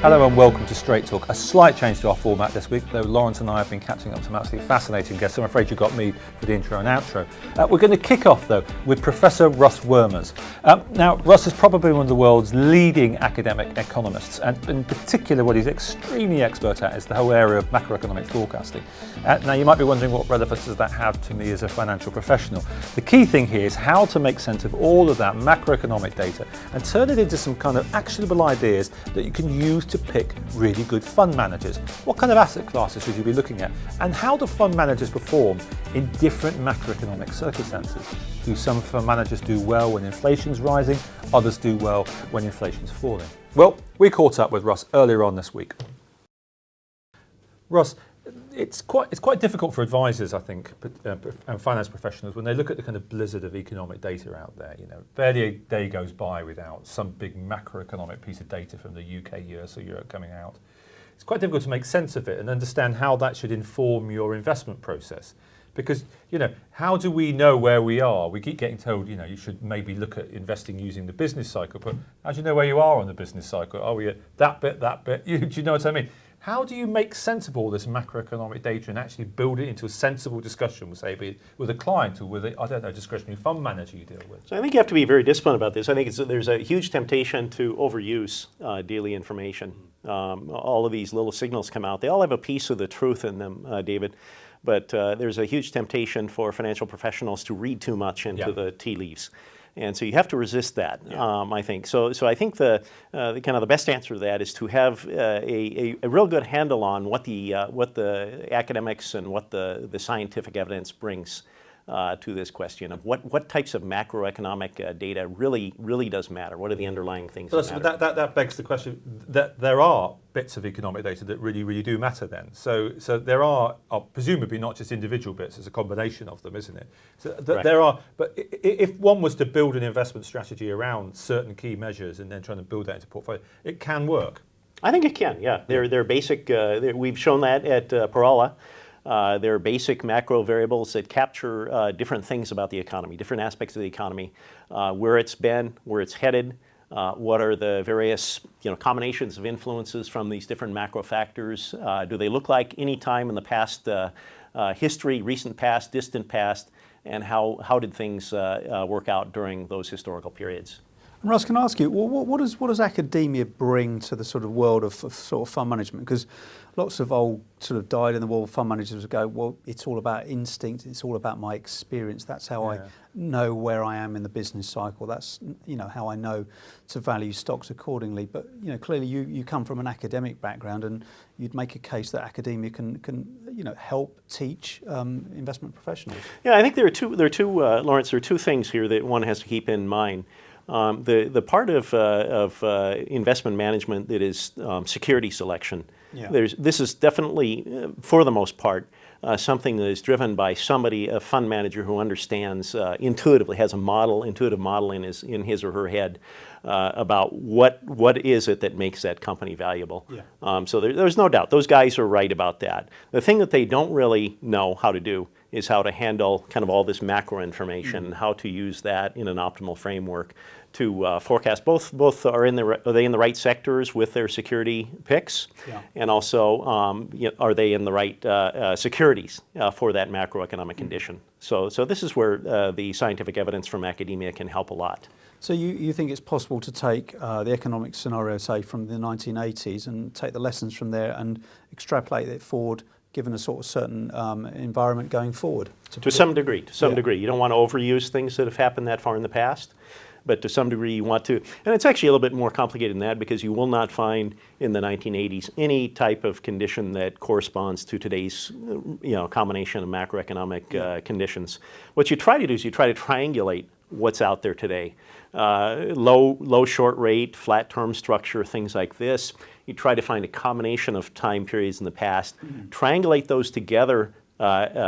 Hello and welcome to Straight Talk. A slight change to our format this week, though Lawrence and I have been catching up to some absolutely fascinating guests, so I'm afraid you got me for the intro and outro. We're going to kick off though with Professor Russ Wermers. Now, Russ is probably one of the world's leading academic economists, and in particular what he's extremely expert at is the whole area of macroeconomic forecasting. Now, you might be wondering what relevance does that have to me as a financial professional. The key thing here is how to make sense of all of that macroeconomic data and turn it into some kind of actionable ideas that you can use to pick really good fund managers. What kind of asset classes should you be looking at? And how do fund managers perform in different macroeconomic circumstances? Do some fund managers do well when inflation's rising? Others do well when inflation's falling? Well, we caught up with Russ earlier on this week. Russ, it's quite difficult for advisors, I think, and finance professionals when they look at the kind of blizzard of economic data out there. You know, barely a day goes by without some big macroeconomic piece of data from the UK, US, or Europe coming out. It's quite difficult to make sense of it and understand how that should inform your investment process. Because, you know, how do we know where we are? We keep getting told, you know, you should maybe look at investing using the business cycle, but how do you know where you are on the business cycle? Are we at that bit? Do you know what I mean? How do you make sense of all this macroeconomic data and actually build it into a sensible discussion, say, with a client or with a, I don't know, discretionary fund manager you deal with? So I think you have to be very disciplined about this. I think there's a huge temptation to overuse daily information. All of these little signals come out. They all have a piece of the truth in them, David. But there's a huge temptation for financial professionals to read too much into the tea leaves. And so you have to resist that, I think. So I think the kind of the best answer to that is to have a real good handle on what the academics and what the scientific evidence brings to this question of what types of macroeconomic data really does matter. What are the underlying things that matter? That begs the question that there are bits of economic data that really do matter then. So there are presumably not just individual bits, it's a combination of them, isn't it? So there are, but if one was to build an investment strategy around certain key measures and then trying to build that into portfolio, it can work. I think it can, yeah. They're basic, we've shown that at Parala. They're basic macro variables that capture different things about the economy, different aspects of the economy, where it's been, where it's headed, what are the various combinations of influences from these different macro factors. Do they look like any time in the past history, recent past, distant past, and how did things work out during those historical periods? And Russ, can I ask you, what does academia bring to the sort of world of sort of fund management? Because lots of old sort of dyed-in-the-wool fund managers would go, well, it's all about instinct, it's all about my experience. That's how I know where I am in the business cycle. That's how I know to value stocks accordingly. But clearly you come from an academic background, and you'd make a case that academia can help teach investment professionals. Yeah, I think there are two, Lawrence. There are two things here that one has to keep in mind. The part of investment management that is security selection. This is definitely, for the most part, something that is driven by somebody, a fund manager who understands intuitively, has a intuitive model in his or her head about what is it that makes that company valuable. So there's no doubt those guys are right about that. The thing that they don't really know how to do is how to handle kind of all this macro information, how to use that in an optimal framework to forecast. Both are they in the right sectors with their security picks, and also are they in the right securities for that macroeconomic condition. So this is where the scientific evidence from academia can help a lot. So you think it's possible to take the economic scenario, say, from the 1980s and take the lessons from there and extrapolate it forward, given a sort of certain environment going forward? To some degree. You don't want to overuse things that have happened that far in the past, but to some degree you want to. And it's actually a little bit more complicated than that, because you will not find in the 1980s any type of condition that corresponds to today's combination of macroeconomic conditions. What you try to do is you try to triangulate what's out there today. Low short rate, flat term structure, things like this. You try to find a combination of time periods in the past, triangulate those together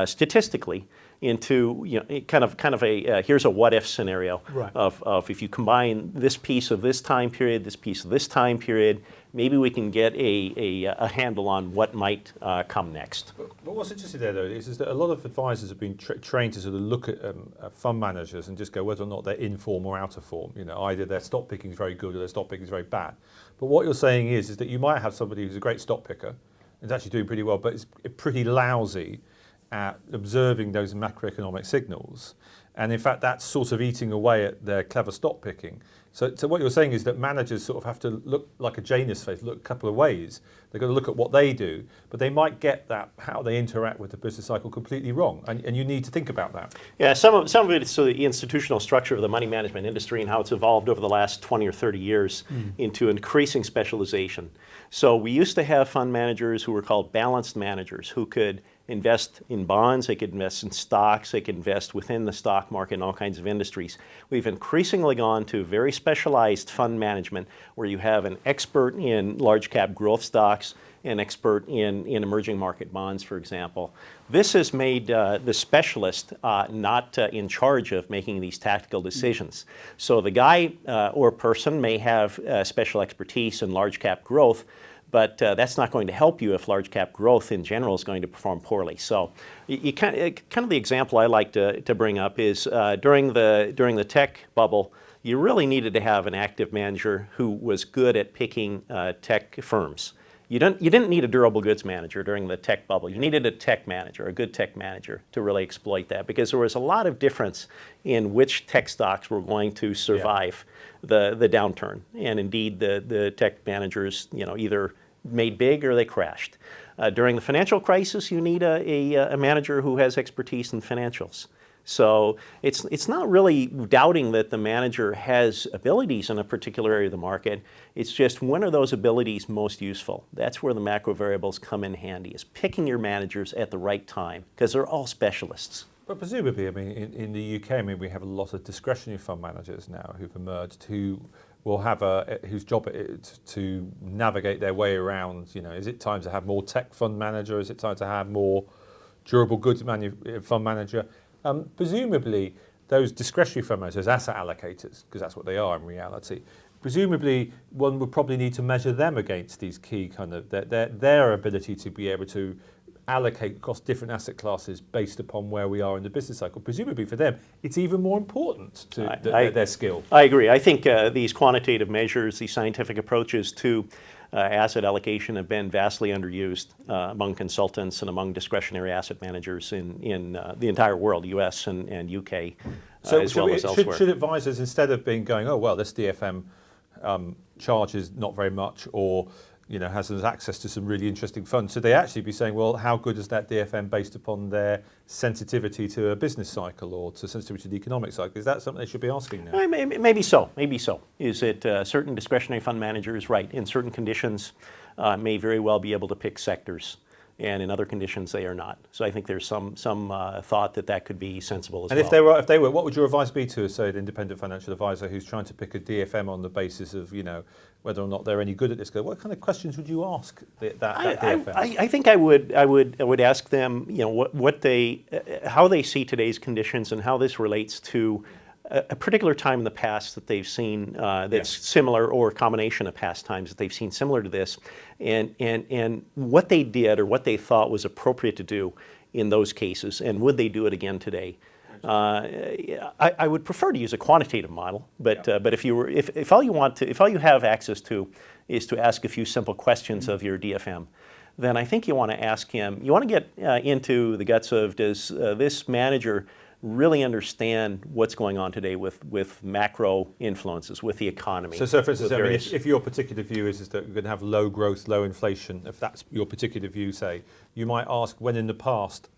statistically, into kind of a here's a what if scenario Right. of if you combine this piece of this time period, this piece of this time period, maybe we can get a handle on what might come next. But what's interesting there, though, is that a lot of advisors have been trained to sort of look at fund managers and just go whether or not they're in form or out of form. Either their stock picking is very good or their stock picking is very bad. But what you're saying is that you might have somebody who's a great stock picker and is actually doing pretty well, but is pretty lousy at observing those macroeconomic signals. And in fact, that's sort of eating away at their clever stock picking. So what you're saying is that managers sort of have to look like a Janus face, look a couple of ways. They've got to look at what they do, but they might get that, how they interact with the business cycle, completely wrong. And you need to think about that. Yeah, some of it is the institutional structure of the money management industry and how it's evolved over the last 20 or 30 years into increasing specialization. So we used to have fund managers who were called balanced managers who could invest in bonds, they could invest in stocks, they could invest within the stock market in all kinds of industries. We've increasingly gone to very specialized fund management where you have an expert in large cap growth stocks, an expert in emerging market bonds, for example. This has made the specialist not in charge of making these tactical decisions. So the guy or person may have special expertise in large cap growth, but that's not going to help you if large cap growth in general is going to perform poorly. So kind of the example I like to bring up is during the tech bubble, you really needed to have an active manager who was good at picking tech firms. You didn't need a durable goods manager during the tech bubble. You needed a tech manager, a good tech manager, to really exploit that, because there was a lot of difference in which tech stocks were going to survive the downturn. And indeed, the tech managers, either made big or they crashed. During the financial crisis, you need a manager who has expertise in financials. So it's not really doubting that the manager has abilities in a particular area of the market. It's just, when are those abilities most useful? That's where the macro variables come in handy, is picking your managers at the right time, because they're all specialists. But presumably, in the UK, we have a lot of discretionary fund managers now who've emerged who will have whose job it is to navigate their way around. Is it time to have more tech fund manager? Is it time to have more durable goods fund manager? Presumably, those discretionary fund managers, asset allocators, because that's what they are in reality, presumably one would probably need to measure them against these key kind of their ability to be able to allocate across different asset classes based upon where we are in the business cycle. Presumably for them, it's even more important to their skill. I agree. I think these quantitative measures, these scientific approaches to asset allocation have been vastly underused among consultants and among discretionary asset managers in the entire world, US and UK, as well as elsewhere. Should advisors, instead of going, oh, well, this DFM charges not very much, or has access to some really interesting funds, should they actually be saying, well, how good is that DFM based upon their sensitivity to a business cycle or to sensitivity to the economic cycle? Is that something they should be asking now? Maybe so. Is it certain discretionary fund managers, right, in certain conditions may very well be able to pick sectors, and in other conditions they are not. So I think there's some thought that could be sensible as well. And if they were, what would your advice be to, say, an independent financial advisor who's trying to pick a DFM on the basis of, whether or not they're any good at this? What kind of questions would you ask that DFM? I think I would ask them, how they see today's conditions and how this relates to a particular time in the past that they've seen that's similar, or a combination of past times that they've seen similar to this, and what they did or what they thought was appropriate to do in those cases, and would they do it again today? I would prefer to use a quantitative model, but if all you have access to is to ask a few simple questions of your DFM, then I think you want to ask him. You want to get into the guts of, does this manager really understand what's going on today with macro influences, with the economy? So for instance, if your particular view is that we're going to have low growth, low inflation, if that's your particular view, say, you might ask, when in the past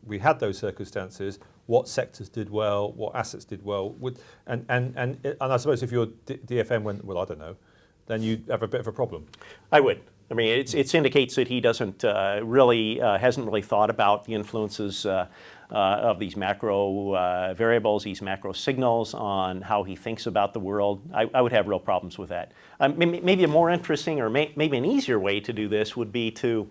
we had those circumstances, what sectors did well, what assets did well, and I suppose if your DFM went, well, I don't know, then you'd have a bit of a problem. I would. It indicates that he doesn't hasn't really thought about the influences of these macro variables, these macro signals on how he thinks about the world, I would have real problems with that. Maybe a more interesting or maybe an easier way to do this would be to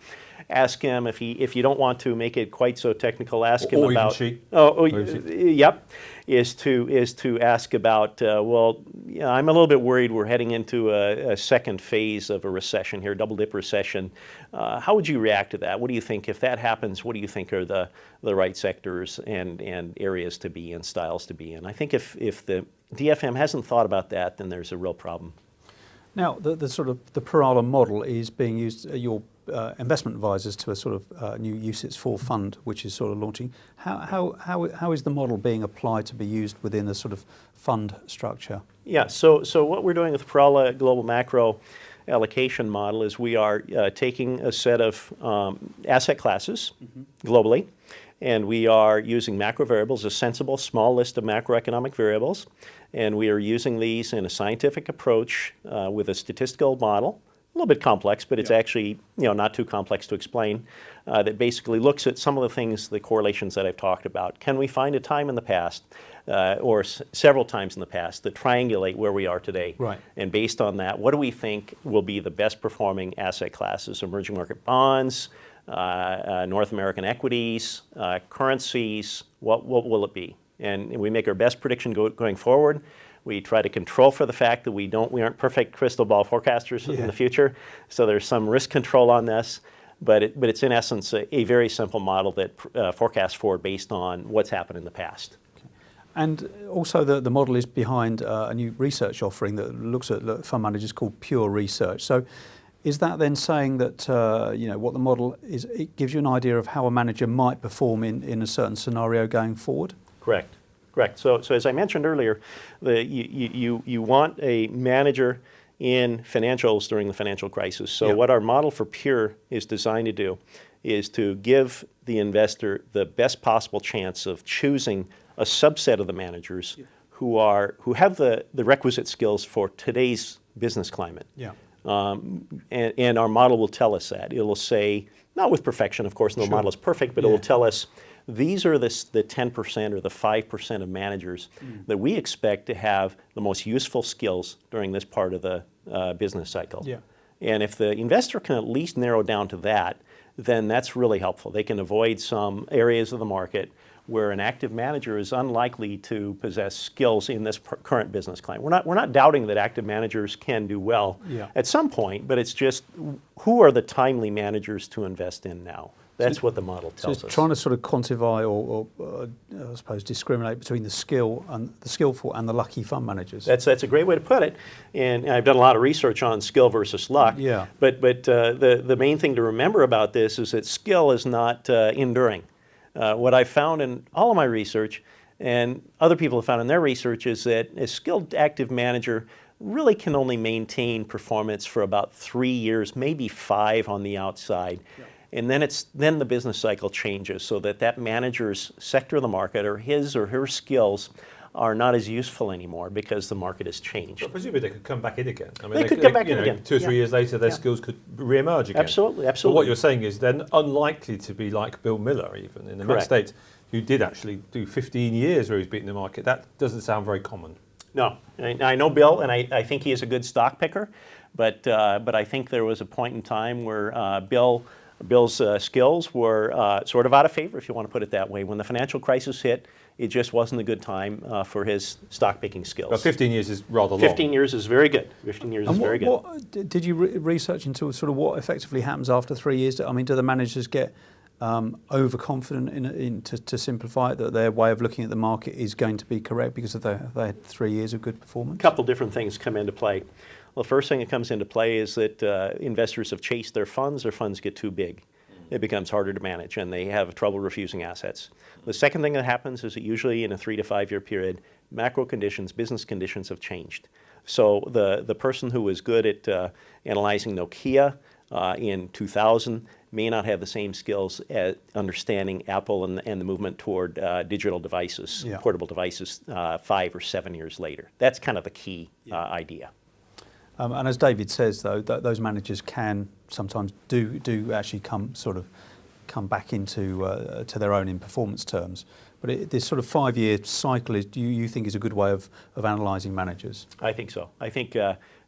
ask him, if you don't want to make it quite so technical, ask him about. Yep, is to ask about. Well, I'm a little bit worried. We're heading into a second phase of a recession here, double dip recession. How would you react to that? What do you think if that happens? What do you think are the right sectors and areas to be in, styles to be in? I think if the DFM hasn't thought about that, then there's a real problem. Now, the sort of the Parala model is being used. Your investment advisors to a sort of new UCITS 4 fund, which is sort of launching. How is the model being applied to be used within a sort of fund structure? Yeah, so what we're doing with the Parala Global Macro allocation model is we are taking a set of asset classes globally, and we are using macro variables, a sensible small list of macroeconomic variables, and we are using these in a scientific approach with a statistical model. A little bit complex, but it's actually not too complex to explain, that basically looks at some of the things, the correlations that I've talked about. Can we find a time in the past, or several times in the past, that triangulate where we are today? Right. And based on that, what do we think will be the best performing asset classes? Emerging market bonds, North American equities, currencies, what will it be? And we make our best prediction going forward. We try to control for the fact that we aren't perfect crystal ball forecasters in the future. So there's some risk control on this, but it's in essence a very simple model that forecasts forward based on what's happened in the past. Okay. And also the model is behind a new research offering that looks at fund managers called Pure Research. So is that then saying that what the model is, it gives you an idea of how a manager might perform in a certain scenario going forward? Correct. So as I mentioned earlier, you want a manager in financials during the financial crisis. So what our model for Pure is designed to do is to give the investor the best possible chance of choosing a subset of the managers who have the requisite skills for today's business climate. Yeah. And our model will tell us that. It will say, not with perfection, of course, no model is perfect, but it will tell us these are the 10% or the 5% of managers that we expect to have the most useful skills during this part of the business cycle. Yeah. And if the investor can at least narrow down to that, then that's really helpful. They can avoid some areas of the market where an active manager is unlikely to possess skills in this current business climate. We're not doubting that active managers can do well at some point, but it's just who are the timely managers to invest in now? That's what the model tells us. Trying to sort of quantify or I suppose discriminate between the skillful and the lucky fund managers. That's a great way to put it. And I've done a lot of research on skill versus luck. Yeah. But the main thing to remember about this is that skill is not enduring. What I found in all of my research, and other people have found in their research, is that a skilled active manager really can only maintain performance for about 3 years, maybe 5 on the outside. Yeah. And then the business cycle changes so that manager's sector of the market or his or her skills are not as useful anymore because the market has changed. But presumably they could come back in again. I mean, they could come back in again. 2 or 3 years later, their skills could re-emerge again. Absolutely. But what you're saying is they're unlikely to be like Bill Miller, even in the United States, who did actually do 15 years where he was beating the market. That doesn't sound very common. No. I know Bill, and I think he is a good stock picker, but I think there was a point in time where Bill's skills were sort of out of favor, if you want to put it that way. When the financial crisis hit, it just wasn't a good time for his stock picking skills. But 15 years is rather long. 15 years is very good. 15 years is very good. What, did you research into sort of what effectively happens after 3 years? I mean, do the managers get overconfident to simplify it, that their way of looking at the market is going to be correct because they had 3 years of good performance? A couple different things come into play. Well, the first thing that comes into play is that investors have chased their funds get too big. It becomes harder to manage, and they have trouble refusing assets. The second thing that happens is that usually in a 3 to 5 year period, macro conditions, business conditions have changed. So the person who was good at analyzing Nokia in 2000 may not have the same skills at understanding Apple and the movement toward digital devices, portable devices 5 or 7 years later. That's kind of the key idea. And as David says, though, those managers can sometimes do actually come come back into to their own in performance terms. But this sort of 5-year cycle do you think is a good way of analysing managers? I think so. I think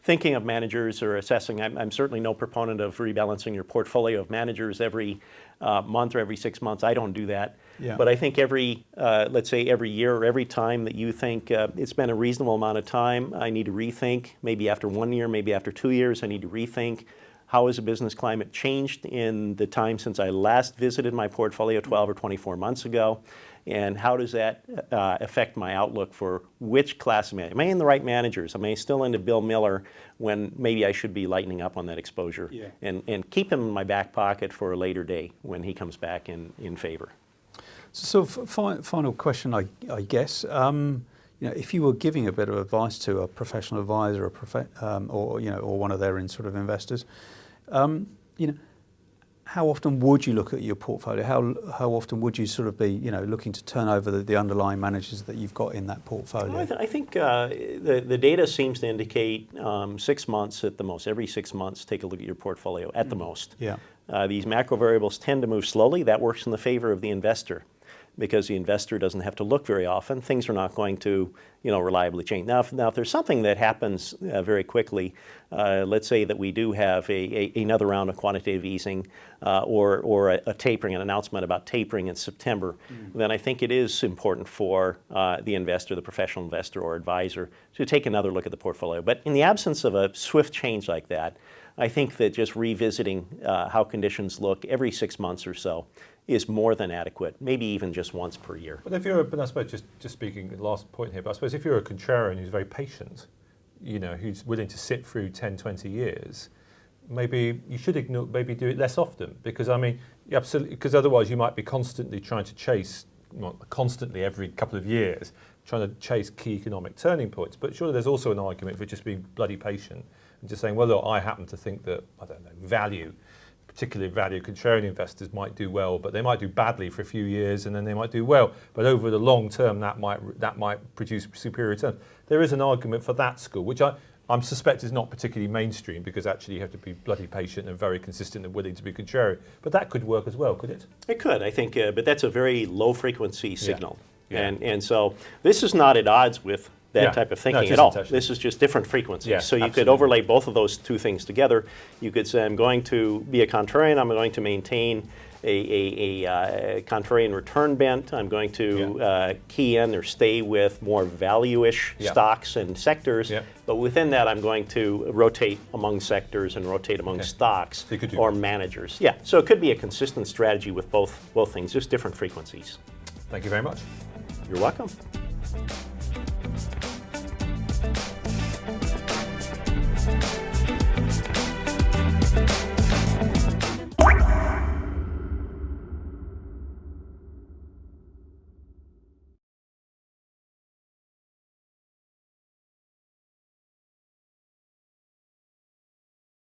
thinking of managers or assessing, I'm certainly no proponent of rebalancing your portfolio of managers every month or every 6 months. I don't do that. Yeah. But I think let's say every year or every time that you think it's been a reasonable amount of time, I need to rethink. Maybe after 1 year, maybe after 2 years, I need to rethink. How has the business climate changed in the time since I last visited my portfolio 12 or 24 months ago? And how does that affect my outlook for which class of manager? Am I in the right managers? Am I still into Bill Miller when maybe I should be lightening up on that exposure? Yeah. And keep him in my back pocket for a later day when he comes back in favor. So final question, I guess. If you were giving a bit of advice to a professional advisor, or one of their sort of investors, how often would you look at your portfolio? How often would you sort of be looking to turn over the underlying managers that you've got in that portfolio? Well, I think the data seems to indicate 6 months at the most. Every 6 months, take a look at your portfolio at the most. Yeah. These macro variables tend to move slowly. That works in the favor of the investor, because the investor doesn't have to look very often. Things are not going to, reliably change. Now, if there's something that happens very quickly, let's say that we do have another round of quantitative easing or a tapering, an announcement about tapering in September, then I think it is important for the investor, the professional investor or advisor, to take another look at the portfolio. But in the absence of a swift change like that, I think that just revisiting how conditions look every 6 months or so is more than adequate, maybe even just once per year. But I suppose just speaking, last point here, but I suppose if you're a contrarian who's very patient, who's willing to sit through 10, 20 years, maybe you should maybe do it less often, because absolutely, because otherwise you might be constantly trying to chase, constantly every couple of years, trying to chase key economic turning points. But surely there's also an argument for just being bloody patient and just saying, well, look, I happen to think that, particularly value contrarian investors might do well, but they might do badly for a few years and then they might do well. But over the long term, that might produce superior returns. There is an argument for that school, which I suspect is not particularly mainstream, because actually you have to be bloody patient and very consistent and willing to be contrarian. But that could work as well, could it? It could, I think, but that's a very low frequency signal. Yeah. And so this is not at odds with that type of thinking at all. This is just different frequencies. Yeah, so you absolutely. could overlay both of those two things together. You could say, I'm going to be a contrarian, I'm going to maintain a contrarian return bent, I'm going to key in or stay with more value-ish stocks and sectors, but within that I'm going to rotate among sectors and rotate among stocks or managers. Yeah, so it could be a consistent strategy with both things, just different frequencies. Thank you very much. You're welcome.